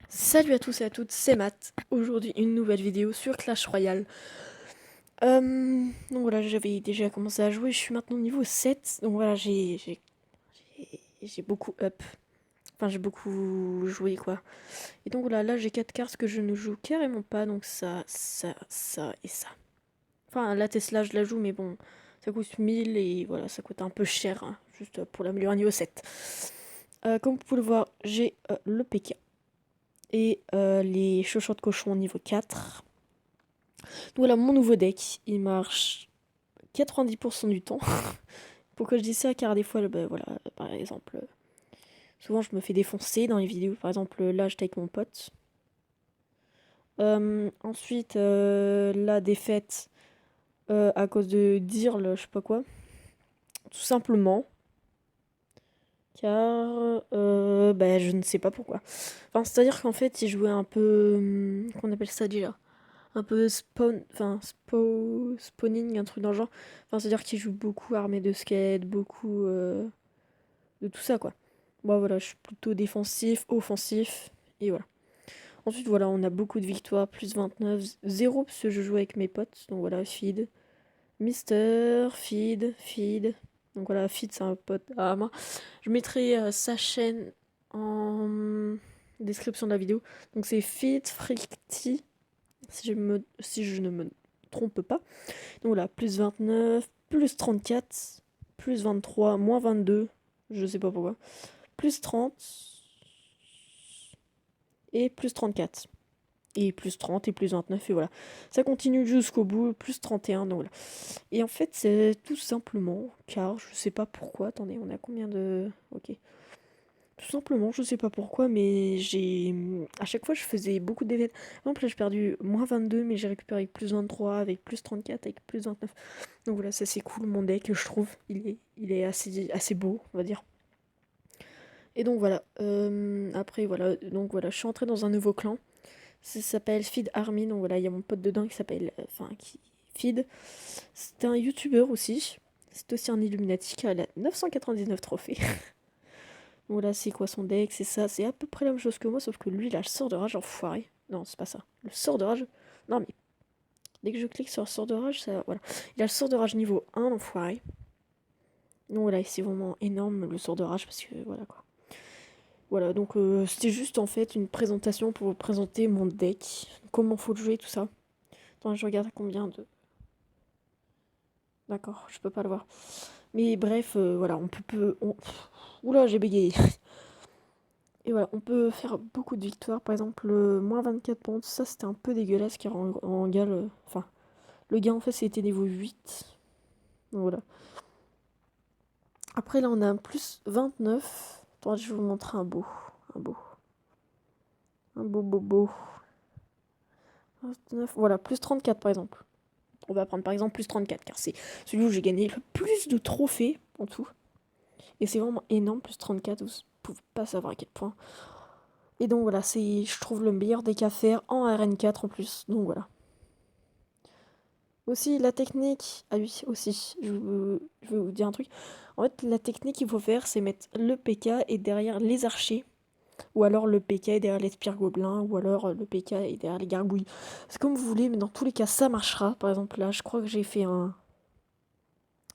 Salut à tous et à toutes, c'est Matt. Aujourd'hui, une nouvelle vidéo sur Clash Royale. Donc voilà, j'avais déjà commencé à jouer, je suis maintenant niveau 7. Donc voilà, j'ai beaucoup up. Enfin, j'ai beaucoup joué quoi. Et donc voilà, là j'ai 4 cartes que je ne joue carrément pas. Donc ça et ça. Enfin, la Tesla, je la joue, mais bon, ça coûte 1000 et voilà, ça coûte un peu cher. Hein, juste pour l'améliorer à niveau 7. Comme vous pouvez le voir, j'ai le PK. Et les chaussures de cochon au niveau 4. Donc voilà, mon nouveau deck, il marche 90% du temps. Pourquoi je dis ça? Car des fois, bah, voilà, par exemple, souvent je me fais défoncer dans les vidéos. Par exemple, là, j'étais avec mon pote. Ensuite, la défaite à cause de Dirl, je sais pas quoi. Tout simplement. Car, bah, je ne sais pas pourquoi. Enfin, c'est-à-dire qu'en fait, il jouait un peu. Qu'on appelle ça déjà? Un peu spawning, un truc dans le genre. Enfin, c'est-à-dire qu'il joue beaucoup armé de skate, beaucoup de tout ça, quoi. Moi, voilà, je suis plutôt défensif, offensif, et voilà. Ensuite, voilà, on a beaucoup de victoires, plus 29, 0, parce que je joue avec mes potes. Donc voilà, feed, Mister, feed. Donc voilà, feed, c'est un pote à moi. Je mettrai sa chaîne en description de la vidéo. Donc c'est feed, fricti, si je ne me trompe pas. Donc voilà, plus 29, plus 34, plus 23, moins 22, je sais pas pourquoi, plus 30 et plus 34. Et plus 30 et plus 29, et voilà. Ça continue jusqu'au bout, plus 31, donc voilà. Et en fait, c'est tout simplement, car je sais pas pourquoi, attendez, on a combien de... Ok. Tout simplement, je sais pas pourquoi, mais j'ai... À chaque fois, je faisais beaucoup de défaites. Par exemple, là, j'ai perdu moins 22, mais j'ai récupéré avec plus 23, avec plus 34, avec plus 29. Donc voilà, ça c'est cool, mon deck, je trouve. Il est assez beau, on va dire. Et donc voilà, après voilà, donc voilà, je suis entrée dans un nouveau clan. Ça s'appelle Feed Army, donc voilà, il y a mon pote dedans qui s'appelle, qui Feed. C'est un youtubeur aussi. C'est aussi un Illuminati qui a 999 trophées. Voilà, c'est quoi son deck? C'est ça, c'est à peu près la même chose que moi, sauf que lui, il a le sort de rage enfoiré. Non, c'est pas ça. Le sort de rage. Non, mais dès que je clique sur le sort de rage, ça. Voilà. Il a le sort de rage niveau 1, l'enfoiré. Donc voilà, c'est vraiment énorme le sort de rage parce que voilà quoi. Voilà, donc c'était juste en fait une présentation pour vous présenter mon deck, comment faut le jouer, tout ça. Attends, je regarde combien de. D'accord, je peux pas le voir. Mais bref, voilà, on peut. Oula, j'ai bégayé. Et voilà, on peut faire beaucoup de victoires. Par exemple, moins 24 points, ça c'était un peu dégueulasse car en gal. Enfin, le gars en fait c'était niveau 8. Donc voilà. Après là on a un plus 29. Attends, je vais vous montrer un beau. Un beau. Un beau. 29. Voilà, plus 34 par exemple. On va prendre par exemple plus 34 car c'est celui où j'ai gagné le plus de trophées en tout. Et c'est vraiment énorme, plus 34, vous pouvez pas savoir à quel point. Et donc voilà, c'est je trouve le meilleur deck à faire en RN4 en plus. Donc voilà. Aussi la technique, ah oui aussi, je veux vous dire un truc. En fait la technique qu'il faut faire c'est mettre le PK et derrière les archers. Ou alors le PK est derrière les spires gobelins, ou alors le PK est derrière les gargouilles. C'est comme vous voulez, mais dans tous les cas ça marchera. Par exemple là, je crois que j'ai fait un...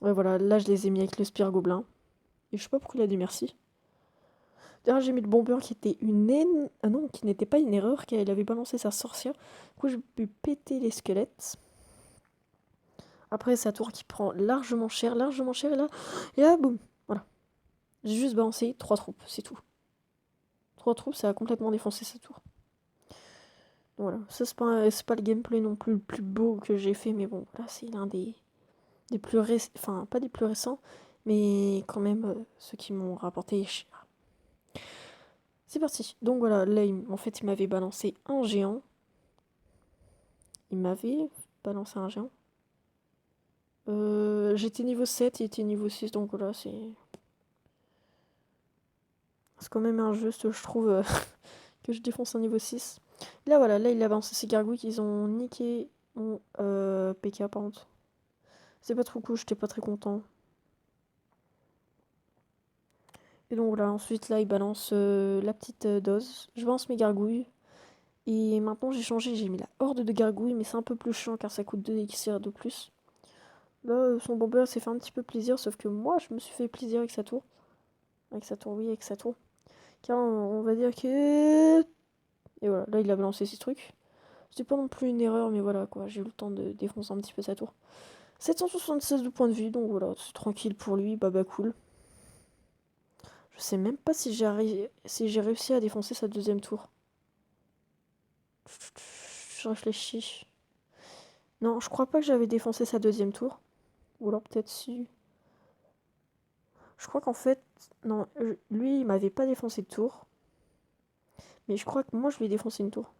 Ouais voilà, là je les ai mis avec le spire gobelin. Et je sais pas pourquoi il a dit merci. D'ailleurs j'ai mis le bomber qui était ah non, qui n'était pas une erreur, car il avait balancé sa sorcière. Du coup j'ai pu péter les squelettes. Après sa tour qui prend largement cher, et là boum, voilà. J'ai juste balancé 3 troupes, c'est tout. 3 troupes, ça a complètement défoncé sa tour. Voilà, ça c'est pas le gameplay non plus le plus beau que j'ai fait, mais bon, là c'est l'un des plus récents, enfin pas des plus récents, mais quand même ceux qui m'ont rapporté cher. C'est parti. Donc voilà, là en fait il m'avait balancé un géant. Il m'avait balancé un géant. J'étais niveau 7, il était niveau 6, donc voilà, c'est quand même injuste, je trouve, que je défonce un niveau 6. Là voilà, là il a balancé ses gargouilles qu'ils ont niqué mon PK par contre. C'est pas trop cool, j'étais pas très content. Et donc voilà, ensuite là il balance la petite dose. Je balance mes gargouilles. Et maintenant j'ai changé, j'ai mis la horde de gargouilles, mais c'est un peu plus chiant car ça coûte 2 élixirs de plus. Là, son bomber s'est fait un petit peu plaisir, sauf que moi je me suis fait plaisir avec sa tour. Avec sa tour, oui, avec sa tour. Car on va dire que... Et voilà, là il a balancé ses trucs. C'était pas non plus une erreur, mais voilà quoi, j'ai eu le temps de défoncer un petit peu sa tour. 776 de points de vue, donc voilà, c'est tranquille pour lui, bah cool. Je sais même pas si j'ai réussi à défoncer sa deuxième tour. Je réfléchis. Non, je crois pas que j'avais défoncé sa deuxième tour. Ou alors peut-être si. Je crois qu'en fait, non, lui il m'avait pas défoncé de tour. Mais je crois que moi je lui ai défoncé une tour.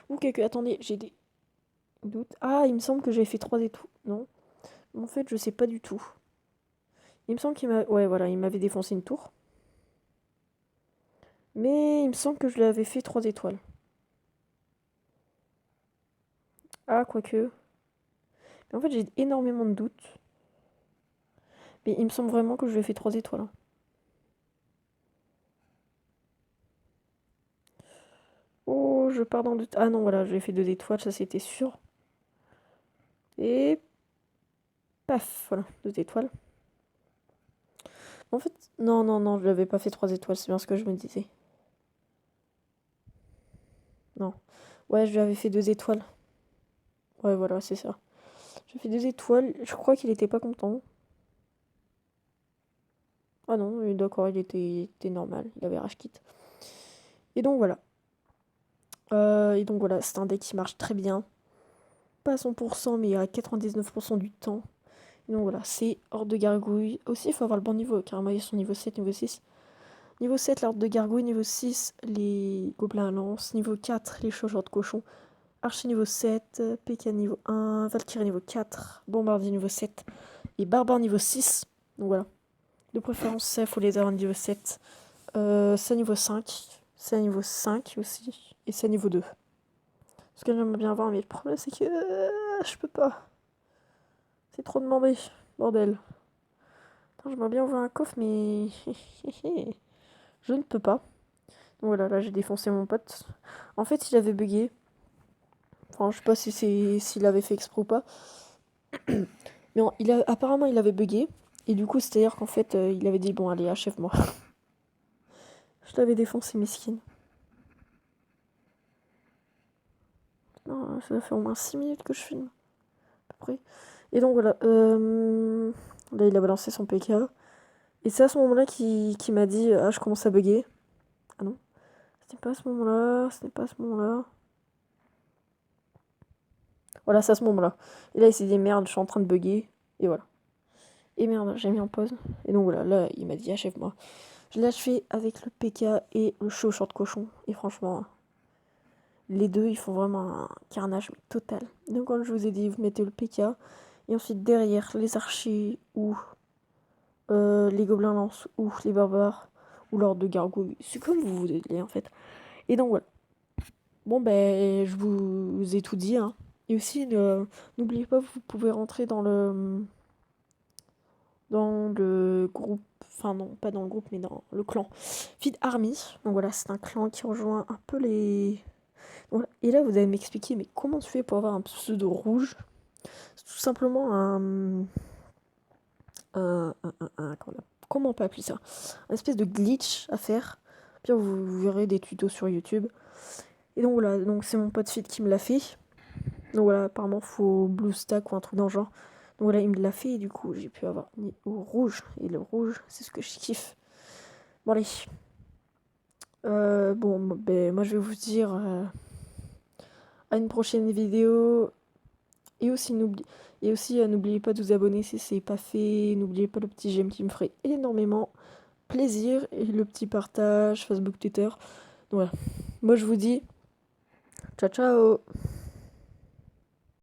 Ou quelque. Attendez, j'ai des doutes. Ah, il me semble que j'avais fait 3 étoiles. Non. En fait, je sais pas du tout. Il me semble qu'il m'a. Ouais, voilà, il m'avait défoncé une tour. Mais il me semble que je lui avais fait 3 étoiles. Ah, quoique. Mais en fait, j'ai énormément de doutes. Mais il me semble vraiment que je lui ai fait 3 étoiles, hein. Oh, je pars dans le doute. Ah non, voilà, je lui ai fait 2 étoiles, ça c'était sûr. Et paf, voilà, 2 étoiles. En fait, non, non, non, je lui avais pas fait 3 étoiles, c'est bien ce que je me disais. Non. Ouais, je lui avais fait 2 étoiles. Ouais, voilà, c'est ça. J'ai fait 2 étoiles, je crois qu'il était pas content. Ah non, d'accord, il était normal, il avait rage quit. Et donc voilà. C'est un deck qui marche très bien. Pas à 100%, mais à 99% du temps. Et donc voilà, c'est Horde de Gargouille. Aussi, il faut avoir le bon niveau, car moi, ils sont niveau 7, niveau 6. Niveau 7, l'Horde de Gargouille. Niveau 6, les Gobelins à lance. Niveau 4, les Chaucheurs de Cochon. Archer niveau 7, PK niveau 1, Valkyrie niveau 4, Bombardier niveau 7 et Barbare niveau 6. Donc voilà. De préférence, ça, il faut les avoir niveau 7. Ça niveau 5. Ça niveau 5 aussi. Et ça niveau 2. Parce que j'aimerais bien avoir, mais le problème c'est que je peux pas. C'est trop demandé. Bordel. Attends, j'aimerais bien ouvrir un coffre, mais je ne peux pas. Donc voilà, là j'ai défoncé mon pote. En fait, il avait bugué. Enfin, je sais pas si s'il avait fait exprès ou pas. Mais apparemment, il avait bugué. Et du coup, c'est-à-dire qu'en fait, il avait dit bon, allez, achève-moi. Je l'avais défoncé, miskin. Non, ça fait au moins 6 minutes que je filme. À peu près. Et donc voilà. Là, il a balancé son PK. Et c'est à ce moment-là qu'il m'a dit ah, je commence à bugger. Ah non. C'était pas à ce moment-là. C'était pas à ce moment-là. Voilà, c'est à ce moment-là. Et là, il s'est dit merde, je suis en train de bugger. Et voilà. Et merde, j'ai mis en pause. Et donc voilà, là, il m'a dit achève-moi. Je l'ai achevé avec le PK et le show short cochon. Et franchement, les deux, ils font vraiment un carnage total. Donc, comme je vous ai dit, vous mettez le PK. Et ensuite, derrière, les archers ou les gobelins lance ou les barbares ou l'ordre de gargouille. C'est comme vous voulez, en fait. Et donc, voilà. Bon, ben, je vous ai tout dit, hein. Et aussi, n'oubliez pas, vous pouvez rentrer dans le groupe, enfin non, pas dans le groupe, mais dans le clan Feed Army. Donc voilà, c'est un clan qui rejoint un peu les... Voilà. Et là, vous allez m'expliquer, mais comment tu fais pour avoir un pseudo rouge? C'est tout simplement comment on peut appeler ça? Un espèce de glitch à faire. Puis vous verrez des tutos sur YouTube. Et donc voilà, donc c'est mon pote Feed qui me l'a fait. Donc voilà, apparemment, faut Blue Stack ou un truc dans le genre. Donc voilà, il me l'a fait et du coup, j'ai pu avoir au rouge. Et le rouge, c'est ce que je kiffe. Bon, allez. Bon, ben, moi, je vais vous dire à une prochaine vidéo. Et aussi, n'oubliez pas de vous abonner si c'est pas fait. N'oubliez pas le petit j'aime qui me ferait énormément plaisir. Et le petit partage, Facebook, Twitter. Donc voilà. Moi, je vous dis ciao, ciao.